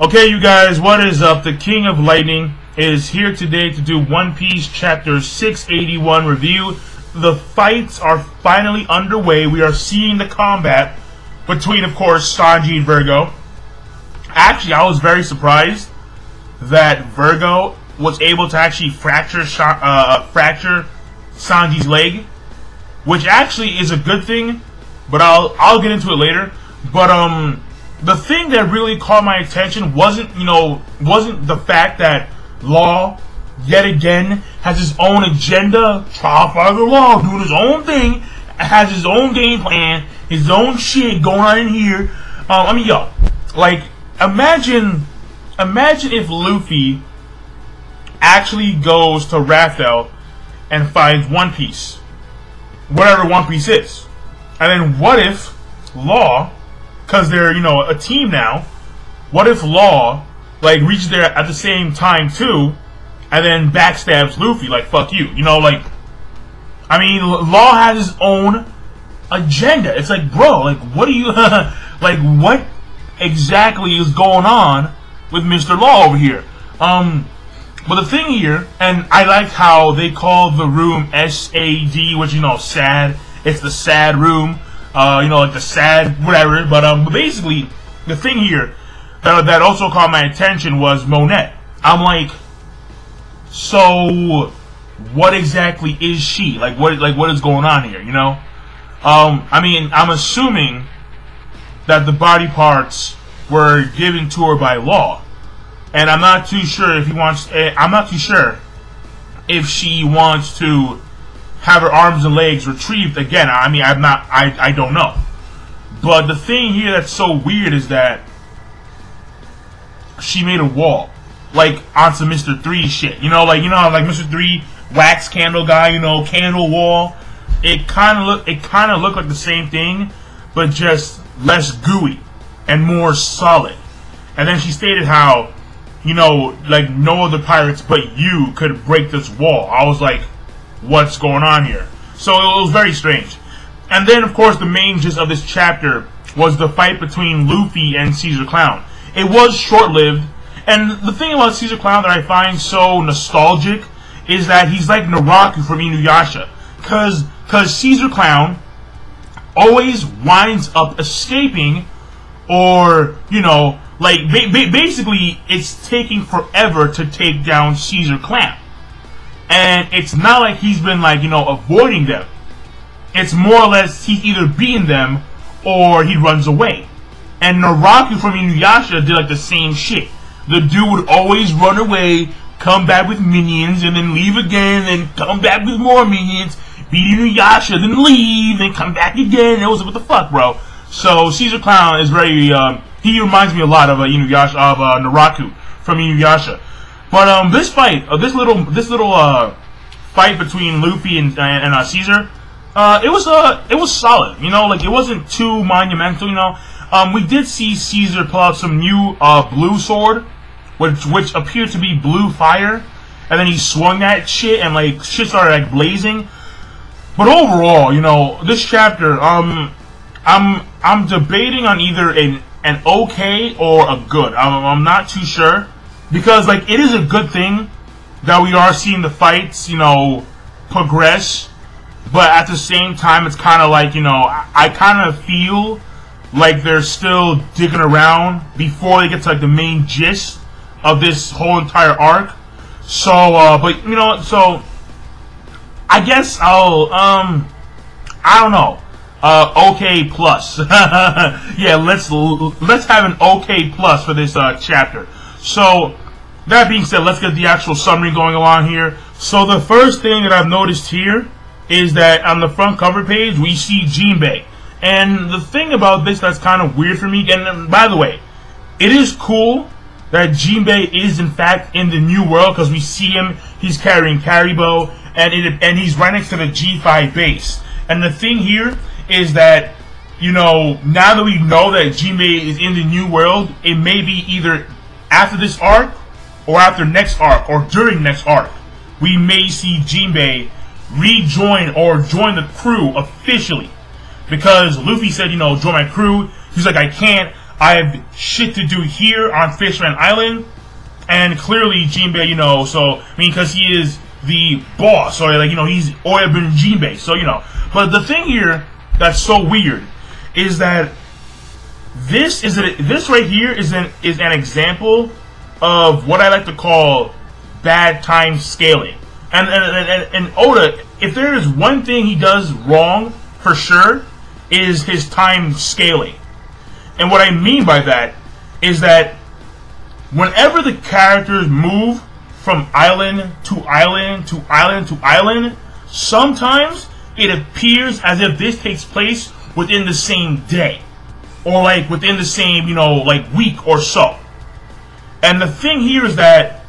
Okay, you guys, what is up? The King of Lightning is here today to do One Piece Chapter 681 review. The fights are finally underway. We are seeing the combat between, of course, Sanji and Virgo. Actually, I was very surprised that Virgo was able to actually fracture Sanji's leg, which actually is a good thing, but I'll get into it later. But the thing that really caught my attention wasn't the fact that Law yet again has his own agenda. Trafalgar Law doing his own thing, has his own game plan, his own shit going on in here. Imagine if Luffy actually goes to Raftel and finds One Piece, whatever One Piece is, and then what if Law, because they're a team now, what if Law reaches there at the same time too, and then backstabs Luffy fuck you, Law has his own agenda. It's bro, what do you what exactly is going on with Mr. Law over here? But the thing here, and I like how they call the room SAD, which sad. It's the sad room. The sad whatever. But basically, the thing here that also caught my attention was Monet. I'm like, so what exactly is she? What is going on here? I'm assuming that the body parts were given to her by Law, and I'm not too sure if he wants. I'm not too sure if she wants to have her arms and legs retrieved again. I don't know. But the thing here that's so weird is that she made a wall, on some Mr. 3 shit. Mr. 3 wax candle guy, candle wall. It kind of looked like the same thing, but just less gooey and more solid. And then she stated how, no other pirates but you could break this wall. I was like, what's going on here? So it was very strange. And then, of course, the main gist of this chapter was the fight between Luffy and Caesar Clown. It was short-lived, and the thing about Caesar Clown that I find so nostalgic is that he's like Naraku from Inuyasha. Cause Caesar Clown always winds up escaping, or, basically it's taking forever to take down Caesar Clown. And it's not like he's been avoiding them. It's more or less he's either beating them or he runs away. And Naraku from Inuyasha did the same shit. The dude would always run away, come back with minions, and then leave again, and come back with more minions, beat Inuyasha, then leave, then come back again. It was what the fuck, bro. So Caesar Clown is very he reminds me a lot of Naraku from Inuyasha. But this fight, this little fight between Luffy and Caesar, it was solid. It wasn't too monumental. We did see Caesar pull out some new blue sword, which appeared to be blue fire, and then he swung that shit and shit started blazing. But overall, this chapter, I'm debating on either an okay or a good. I'm not too sure. Because, it is a good thing that we are seeing the fights, progress. But at the same time, it's kind of I kind of feel like they're still digging around before they get to, the main gist of this whole entire arc. So, so I guess I'll, I don't know. Okay plus. Yeah, let's have an okay plus for this chapter. So, that being said, let's get the actual summary going along here. So, the first thing that I've noticed here is that on the front cover page, we see Jinbei. And the thing about this that's kind of weird for me, and by the way, it is cool that Jinbei is in fact in the New World, because we see him, he's carrying Karibo, and he's right next to the G5 base. And the thing here is that, now that we know that Jinbei is in the New World, it may be either after this arc, or after next arc, or during next arc, we may see Jinbei rejoin or join the crew officially. Because Luffy said, join my crew. He's like, I can't. I have shit to do here on Fishman Island. And clearly Jinbei, you know, so, I mean, because he is the boss, or like, you know, he's Oyabun Jinbei, so, you know. But the thing here that's so weird is that this right here is an example of what I like to call bad time scaling. And Oda, if there is one thing he does wrong for sure, is his time scaling. And what I mean by that is that whenever the characters move from island to island to island to island, sometimes it appears as if this takes place within the same day, or like within the same, you know, like week or so. And the thing here is that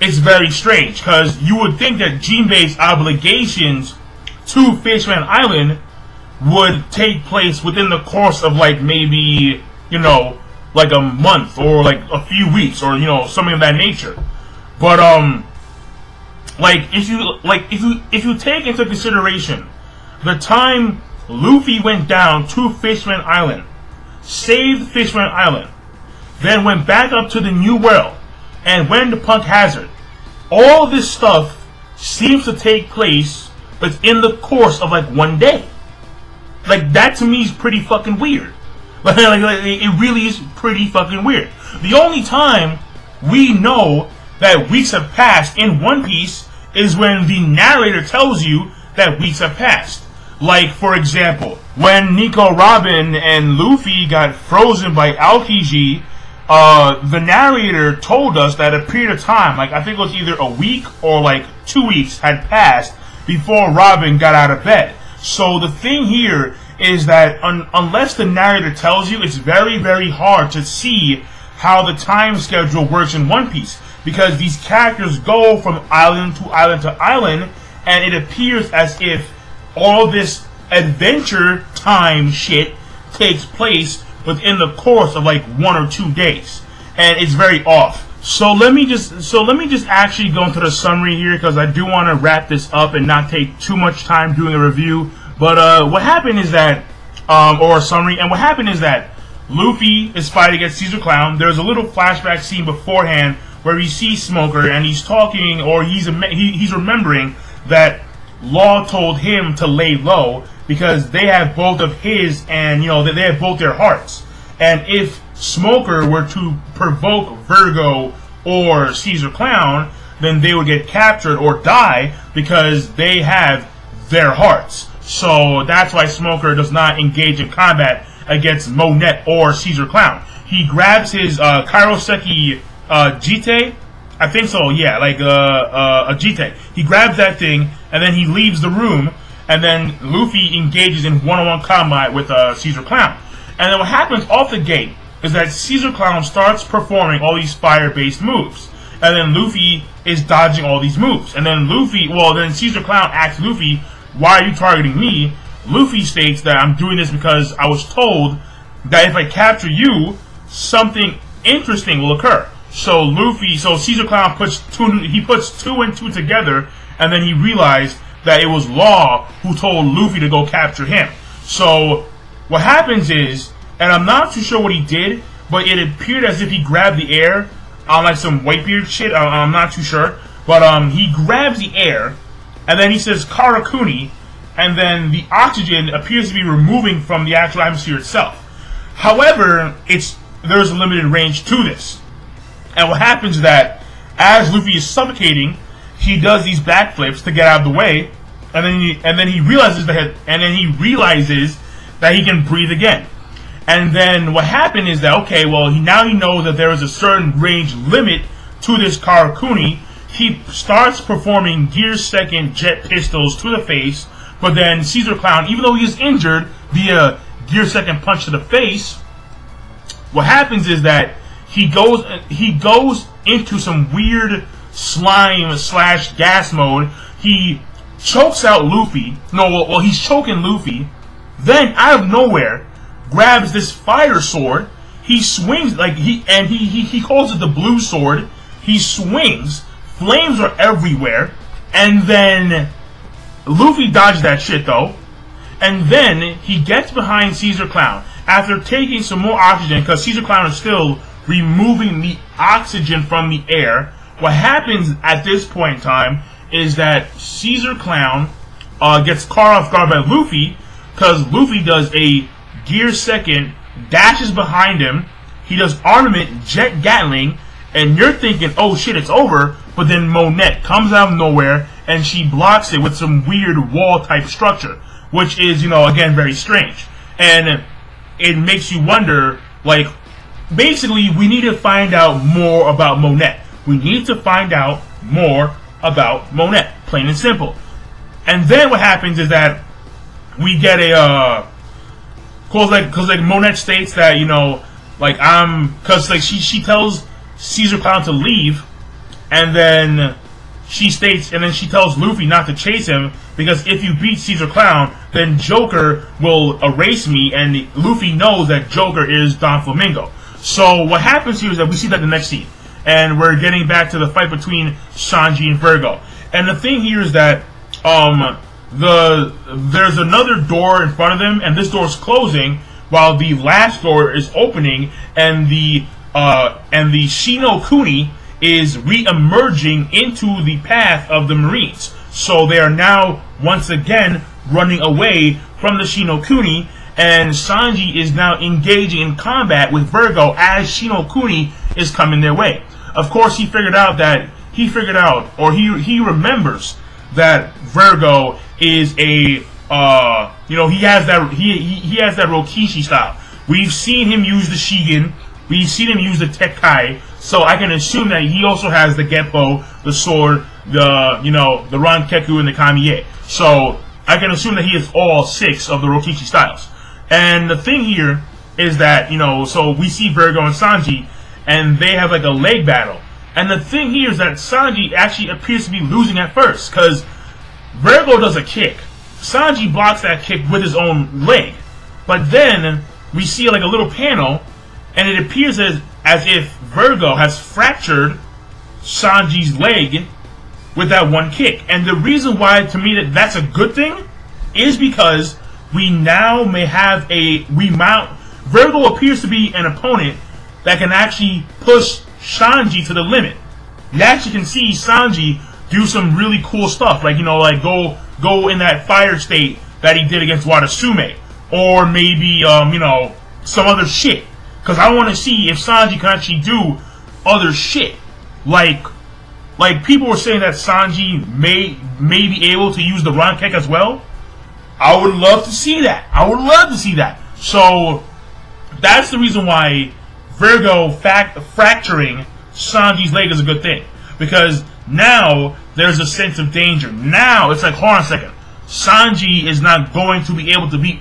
it's very strange, because you would think that Jinbei's obligations to Fishman Island would take place within the course of like maybe, you know, like a month or like a few weeks, or, you know, something of that nature. But like if you take into consideration the time Luffy went down to Fishman Island, saved Fishman Island, then went back up to the New World and went to Punk Hazard, all this stuff seems to take place within the course of like one day. Like, that to me is pretty fucking weird. Like, it really is pretty fucking weird. The only time we know that weeks have passed in One Piece is when the narrator tells you that weeks have passed. Like, for example, when Nico Robin and Luffy got frozen by Aokiji, the narrator told us that a period of time, like I think it was either a week or like 2 weeks, had passed before Robin got out of bed. So the thing here is that unless the narrator tells you, it's very, very hard to see how the time schedule works in One Piece, because these characters go from island to island to island, and it appears as if all this adventure time shit takes place within the course of like 1 or 2 days, and it's very off. So let me just actually go into the summary here, because I do want to wrap this up and not take too much time doing a review. But what happened is that, or a summary, and what happened is that Luffy is fighting against Caesar Clown. There's a little flashback scene beforehand where we see Smoker, and he's talking, or he's remembering that Law told him to lay low because they have both of his, and you know, they have both their hearts. And if Smoker were to provoke Virgo or Caesar Clown, then they would get captured or die because they have their hearts. So that's why Smoker does not engage in combat against Monet or Caesar Clown. He grabs his Kairoseki Jite, I think so, yeah, like a Jite. He grabs that thing and then he leaves the room, and then Luffy engages in one-on-one combat with Caesar Clown. And then what happens off the gate is that Caesar Clown starts performing all these fire-based moves, and then Luffy is dodging all these moves. And then then Caesar Clown asks Luffy, "Why are you targeting me?" Luffy states that I'm doing this because I was told that if I capture you, something interesting will occur. So Caesar Clown puts two and two together, and then he realized that it was Law who told Luffy to go capture him. So what happens is, and I'm not too sure what he did, but it appeared as if he grabbed the air on like some Whitebeard shit. I'm not too sure, but he grabs the air, and then he says Karakuni, and then the oxygen appears to be removing from the actual atmosphere itself. However, there's a limited range to this. And what happens is that as Luffy is suffocating, he does these backflips to get out of the way, and then he realizes that he can breathe again. And then what happened is that, okay, well, now he knows that there is a certain range limit to this Karakuni. He starts performing Gear Second jet pistols to the face, but then Caesar Clown, even though he is injured via Gear Second punch to the face, what happens is that he goes into some weird slime / gas mode. He chokes out Luffy. He's choking Luffy. Then out of nowhere, grabs this fire sword. He swings he calls it the blue sword. He swings. Flames are everywhere, and then Luffy dodges that shit though. And then he gets behind Caesar Clown, after taking some more oxygen, because Caesar Clown is still removing the oxygen from the air, what happens at this point in time is that Caesar Clown gets caught off guard by Luffy, because Luffy does a gear second, dashes behind him, he does armament, jet Gatling, and you're thinking, oh shit, it's over, but then Monet comes out of nowhere, and she blocks it with some weird wall-type structure, which is, you know, again, very strange. And it makes you wonder, like, basically, we need to find out more about Monet. We need to find out more about Monet, plain and simple. And then what happens is that we get a, cause like Monet states that, you know, like cause like she tells Caesar Clown to leave, and then she tells Luffy not to chase him, because if you beat Caesar Clown, then Joker will erase me, and Luffy knows that Joker is Don Flamingo. So what happens here is that we see that in the next scene, and we're getting back to the fight between Sanji and Virgo. And the thing here is that there's another door in front of them, and this door is closing while the last door is opening, and the Shino Kuni is re-emerging into the path of the Marines. So they are now once again running away from the Shino Kuni, and Sanji is now engaging in combat with Virgo as Shino Kuni is coming their way. Of course, he remembers that Virgo is a you know, he has that Rokishi style. We've seen him use the Shigen, we've seen him use the Tekkai, so I can assume that he also has the Geppo, the sword, the, you know, the Rankeku, and the Kamiye. So I can assume that he has all 6 of the Rokishi styles. And the thing here is that, you know, so we see Virgo and Sanji, and they have like a leg battle. And the thing here is that Sanji actually appears to be losing at first, because Virgo does a kick. Sanji blocks that kick with his own leg. But then we see like a little panel, and it appears as if Virgo has fractured Sanji's leg with that one kick. And the reason why, to me, that's a good thing is because we now may have Virgo appears to be an opponent that can actually push Sanji to the limit. You actually can see Sanji do some really cool stuff, like, you know, like go in that fire state that he did against Wadasume, or maybe you know, some other shit. Because I want to see if Sanji can actually do other shit. Like people were saying that Sanji may be able to use the Rankek as well. I would love to see that. I would love to see that. So that's the reason why Virgo fracturing Sanji's leg is a good thing. Because now there's a sense of danger. Now it's like, hold on a second. Sanji is not going to be able to beat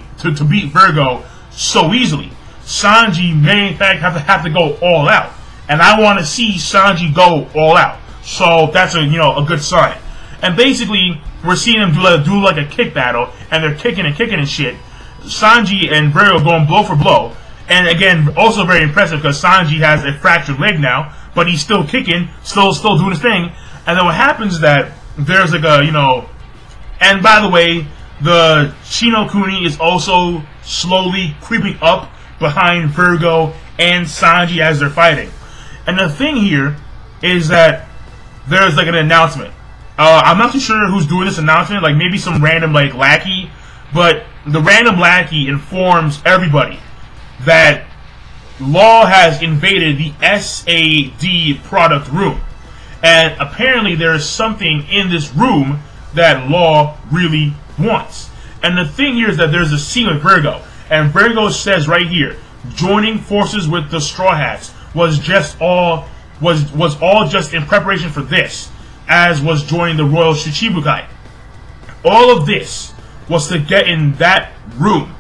Virgo so easily. Sanji may in fact have to go all out. And I want to see Sanji go all out. So that's a good sign. And basically, we're seeing them do like a kick battle, and they're kicking and shit. Sanji and Virgo going blow for blow. And again, also very impressive because Sanji has a fractured leg now, but he's still kicking, still doing his thing. And then what happens is that there's like a, and by the way, the Shino Kuni is also slowly creeping up behind Virgo and Sanji as they're fighting. And the thing here is that there's like an announcement. I'm not too sure who's doing this announcement, like maybe some random like lackey, but the random lackey informs everybody that Law has invaded the SAD product room. And apparently there is something in this room that Law really wants. And the thing here is that there's a scene with Virgo. And Virgo says right here, joining forces with the Straw Hats was all just in preparation for this, as was joining the Royal Shichibukai. All of this was to get in that room.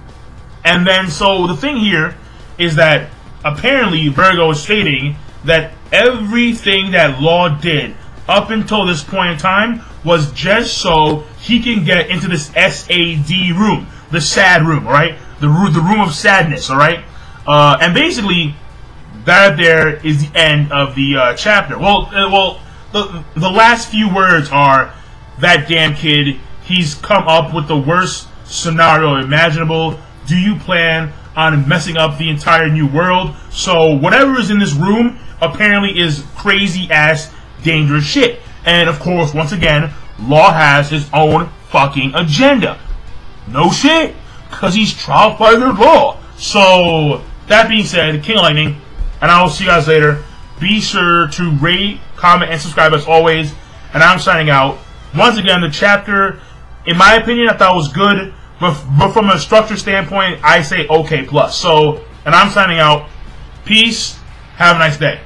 And then, so the thing here is that apparently Virgo is stating that everything that Law did up until this point in time was just so he can get into this SAD room, the sad room, alright? The room of sadness, alright? And basically, that there is the end of the chapter. Well, the last few words are, that damn kid, he's come up with the worst scenario imaginable. Do you plan on messing up the entire new world. So whatever is in this room apparently is crazy ass dangerous shit. And of course, once again, Law has his own fucking agenda. No shit, cause he's trial by the law. So that being said, King of Lightning, and I will see you guys later. Be sure to rate, comment, and subscribe as always. And I'm signing out. Once again, the chapter, in my opinion, I thought was good, but from a structure standpoint, I say okay plus. So, and I'm signing out. Peace. Have a nice day.